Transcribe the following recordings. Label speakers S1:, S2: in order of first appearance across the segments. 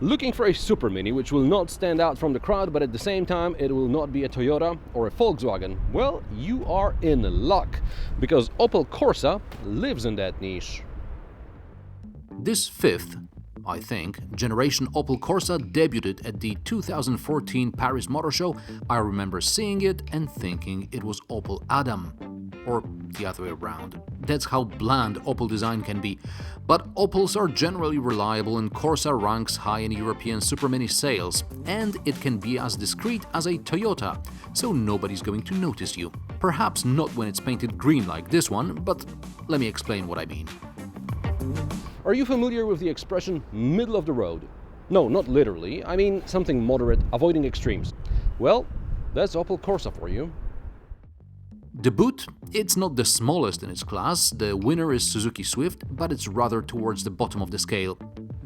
S1: Looking for a super mini which will not stand out from the crowd, but at the same time it will not be a Toyota or a Volkswagen? Well, you are in luck, because Opel Corsa lives in that niche.
S2: This fifth, I think, generation Opel Corsa debuted at the 2014 Paris Motor Show. I remember seeing it and thinking it was Opel Adam. Or the other way around. That's how bland Opel design can be. But Opels are generally reliable and Corsa ranks high in European Super Mini sales. And it can be as discreet as a Toyota, so nobody's going to notice you. Perhaps not when it's painted green like this one, but let me explain what I mean.
S1: Are you familiar with the expression middle of the road? No, not literally. I mean something moderate, avoiding extremes. Well, that's Opel Corsa for you.
S2: The boot, it's not the smallest in its class, the winner is Suzuki Swift, but it's rather towards the bottom of the scale.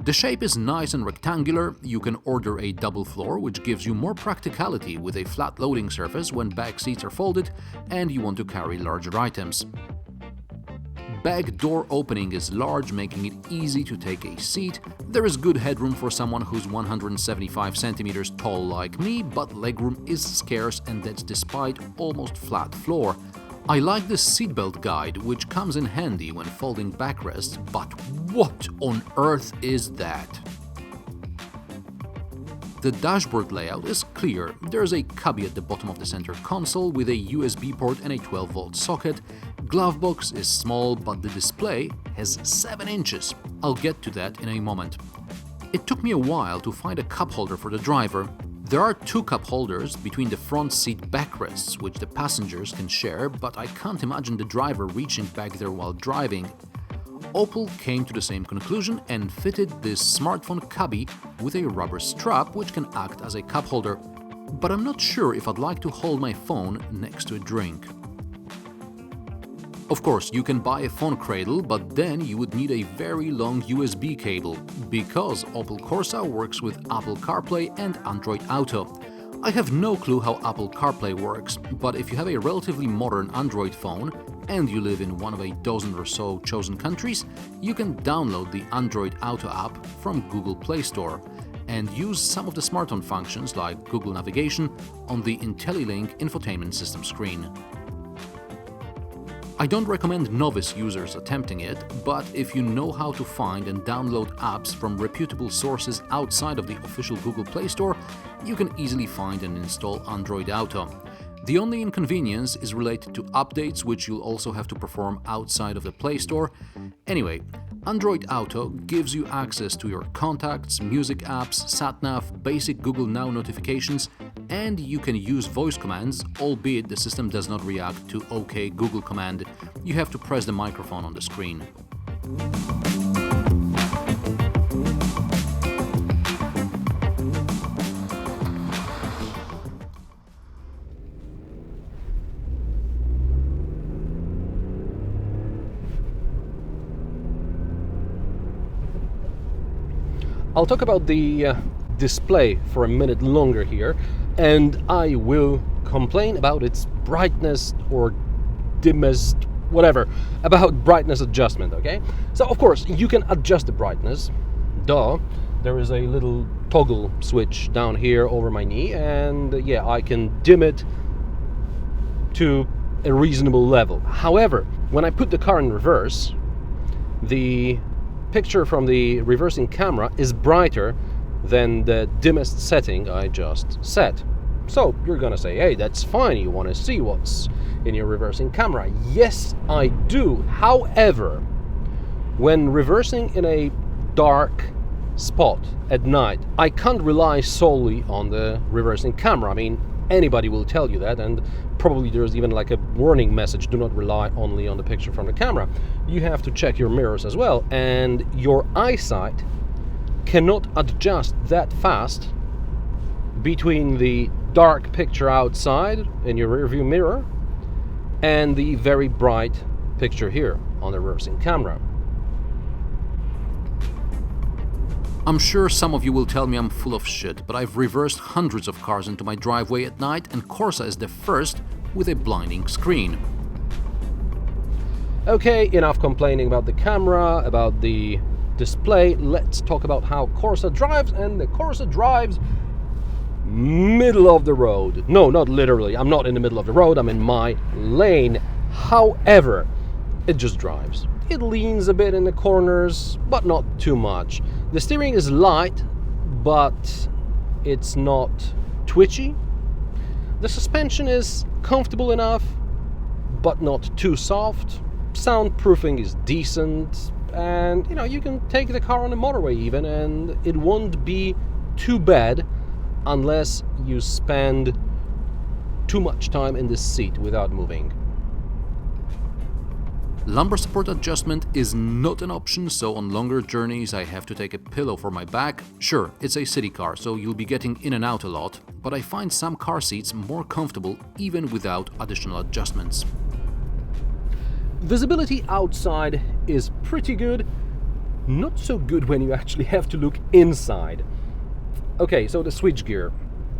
S2: The shape is nice and rectangular, you can order a double floor, which gives you more practicality with a flat loading surface when back seats are folded and you want to carry larger items. Back door opening is large, making it easy to take a seat. There is good headroom for someone who's 175 centimeters tall like me, but legroom is scarce, and that's despite almost flat floor. I like the seatbelt guide, which comes in handy when folding backrests, but what on earth is that? The dashboard layout is clear. There's a cubby at the bottom of the center console with a USB port and a 12-volt socket. Glove box is small, but the display has 7 inches. I'll get to that in a moment. It took me a while to find a cup holder for the driver. There are 2 cup holders between the front seat backrests, which the passengers can share, but I can't imagine the driver reaching back there while driving. Opel came to the same conclusion and fitted this smartphone cubby with a rubber strap which can act as a cup holder, but I'm not sure if I'd like to hold my phone next to a drink. Of course, you can buy a phone cradle, but then you would need a very long USB cable, because Opel Corsa works with Apple Carplay and Android Auto. I have no clue how Apple Carplay works, but if you have a relatively modern Android phone and you live in one of a dozen or so chosen countries, you can download the Android Auto app from Google Play Store and use some of the smartphone functions like Google Navigation on the IntelliLink infotainment system screen. I don't recommend novice users attempting it, but if you know how to find and download apps from reputable sources outside of the official Google Play Store, you can easily find and install Android Auto. The only inconvenience is related to updates, which you'll also have to perform outside of the Play Store. Anyway, Android Auto gives you access to your contacts, music apps, SatNav, basic Google Now notifications, and you can use voice commands, albeit the system does not react to OK Google command. You have to press the microphone on the screen.
S1: I'll talk about the display for a minute longer here, and I will complain about its brightness or dimmest, whatever, about brightness adjustment, okay? So of course you can adjust the brightness, duh. There is a little toggle switch down here over my knee, and yeah, I can dim it to a reasonable level. However, when I put the car in reverse, the picture from the reversing camera is brighter than the dimmest setting I just set. So you're gonna say, hey, that's fine, you want to see what's in your reversing camera. Yes, I do. However, when reversing in a dark spot at night, I can't rely solely on the reversing camera. I mean, anybody will tell you that, and probably there's even like a warning message: do not rely only on the picture from the camera. You have to check your mirrors as well, and your eyesight cannot adjust that fast between the dark picture outside in your rearview mirror and the very bright picture here on the reversing camera.
S2: I'm sure some of you will tell me I'm full of shit, but I've reversed hundreds of cars into my driveway at night, and Corsa is the first with a blinding screen.
S1: Okay, enough complaining about the camera, about the display, let's talk about how Corsa drives, and the Corsa drives middle of the road. No, not literally. I'm not in the middle of the road, I'm in my lane. However, it just drives. It leans a bit in the corners, but not too much. The steering is light, but it's not twitchy. The suspension is comfortable enough, but not too soft. Soundproofing is decent, and you can take the car on the motorway even, and it won't be too bad unless you spend too much time in this seat without moving.
S2: Lumbar support adjustment is not an option, so on longer journeys I have to take a pillow for my back. Sure, it's a city car, so you'll be getting in and out a lot, but I find some car seats more comfortable even without additional adjustments.
S1: Visibility outside is pretty good, not so good when you actually have to look inside. Okay, so the switchgear.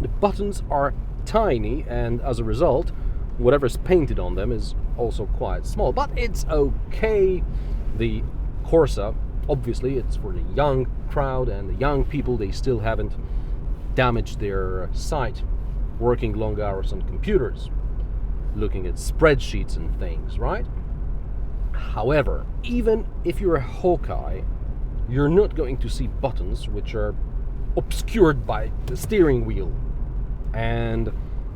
S1: The buttons are tiny, and as a result, whatever's painted on them is also quite small, but it's okay. The Corsa, obviously, it's for the young crowd, and the young people, they still haven't damaged their sight working long hours on computers, looking at spreadsheets and things, right? However, even if you're a Hawkeye, you're not going to see buttons which are obscured by the steering wheel. And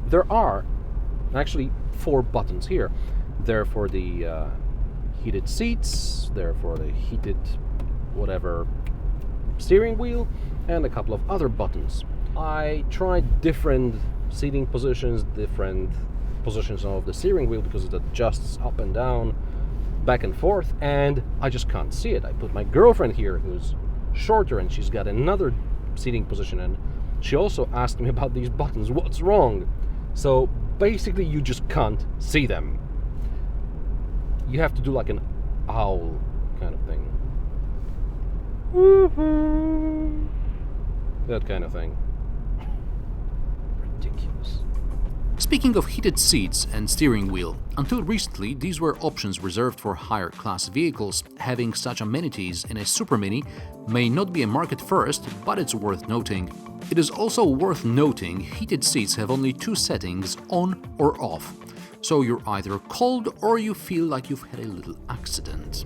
S1: there are actually 4 buttons here. They're for the heated seats, they're for the heated whatever steering wheel, and a couple of other buttons. I tried different seating positions, different positions of the steering wheel, because it adjusts up and down, back and forth, and I just can't see it. I put my girlfriend here, who's shorter, and she's got another seating position, and she also asked me about these buttons. What's wrong? So basically you just can't see them. You have to do like an owl kind of thing. That kind of thing. Ridiculous.
S2: Speaking of heated seats and steering wheel, until recently these were options reserved for higher class vehicles. Having such amenities in a Super Mini may not be a market first, but it's worth noting. It is also worth noting heated seats have only 2 settings, on or off, so you're either cold or you feel like you've had a little accident.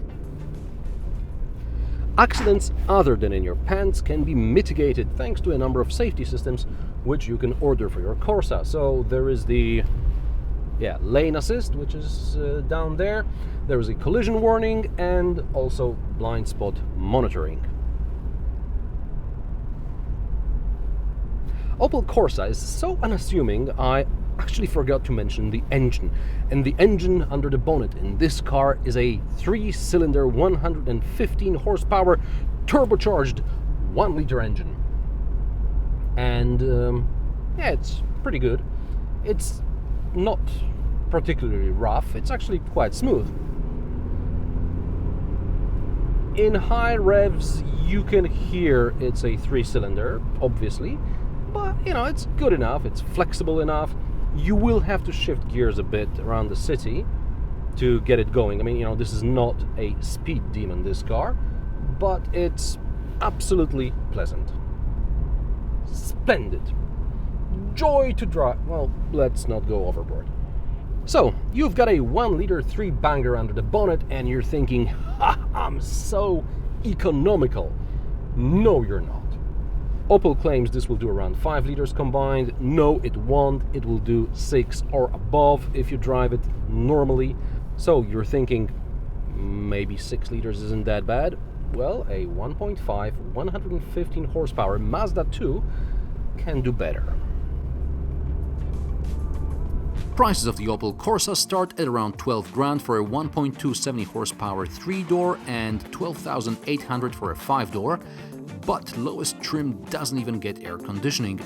S1: Accidents other than in your pants can be mitigated thanks to a number of safety systems which you can order for your Corsa. So there is the lane assist, which is down there. There is a collision warning and also blind spot monitoring. Opel Corsa is so unassuming, I actually forgot to mention the engine. And the engine under the bonnet in this car is a 3-cylinder 115 horsepower turbocharged 1-liter engine. And it's pretty good. It's not particularly rough, it's actually quite smooth. In high revs you can hear it's a 3-cylinder, obviously, but it's good enough, it's flexible enough. You will have to shift gears a bit around the city to get it going. I mean, this is not a speed demon, this car, but it's absolutely pleasant. Splendid. Joy to drive. Well, let's not go overboard. So, you've got a 1-liter 3-banger under the bonnet and you're thinking, ha, I'm so economical. No, you're not. Opel claims this will do around 5 liters combined. No, it won't. It will do 6 or above if you drive it normally. So you're thinking, maybe 6 liters isn't that bad. Well, a 1.5, 115 horsepower Mazda 2 can do better.
S2: Prices of the Opel Corsa start at around 12 grand for a 1.270 horsepower 3-door and 12,800 for a 5-door, but lowest trim doesn't even get air conditioning.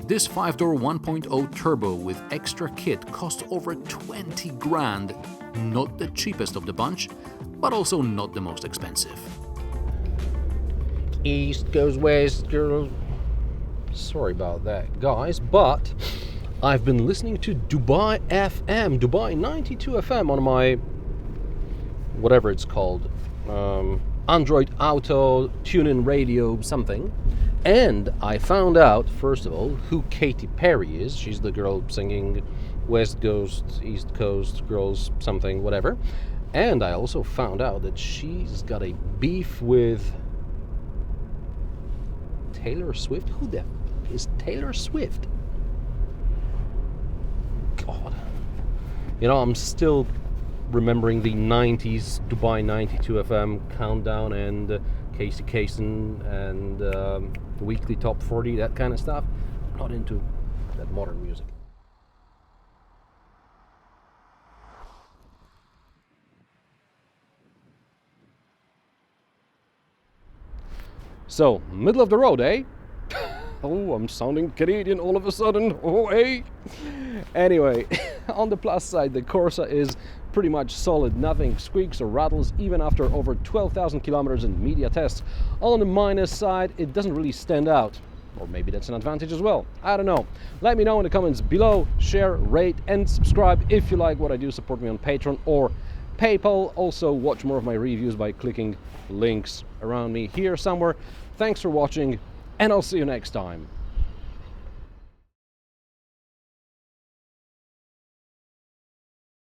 S2: This 5-door 1.0 turbo with extra kit costs over 20 grand. Not the cheapest of the bunch, but also not the most expensive.
S1: East goes west, girl. Sorry about that, guys, but I've been listening to Dubai FM, Dubai 92 FM on my whatever it's called, Android Auto, tune-in radio, something. And I found out, first of all, who Katy Perry is. She's the girl singing West Coast, East Coast, Girls, something, whatever. And I also found out that she's got a beef with Taylor Swift. Who the f is Taylor Swift? God. You know, I'm still remembering the 90s Dubai 92 FM countdown and Casey Kasem and the weekly top 40, that kind of stuff. I'm not into that modern music. So, middle of the road, eh? Oh, I'm sounding Canadian all of a sudden. Oh, eh? Anyway, on the plus side, the Corsa is pretty much solid. Nothing squeaks or rattles, even after over 12,000 kilometers in media tests. On the minus side, it doesn't really stand out. Or maybe that's an advantage as well. I don't know. Let me know in the comments below. Share, rate, and subscribe if you like what I do. Support me on Patreon or PayPal. Also, watch more of my reviews by clicking links around me here somewhere. Thanks for watching, and I'll see you next time.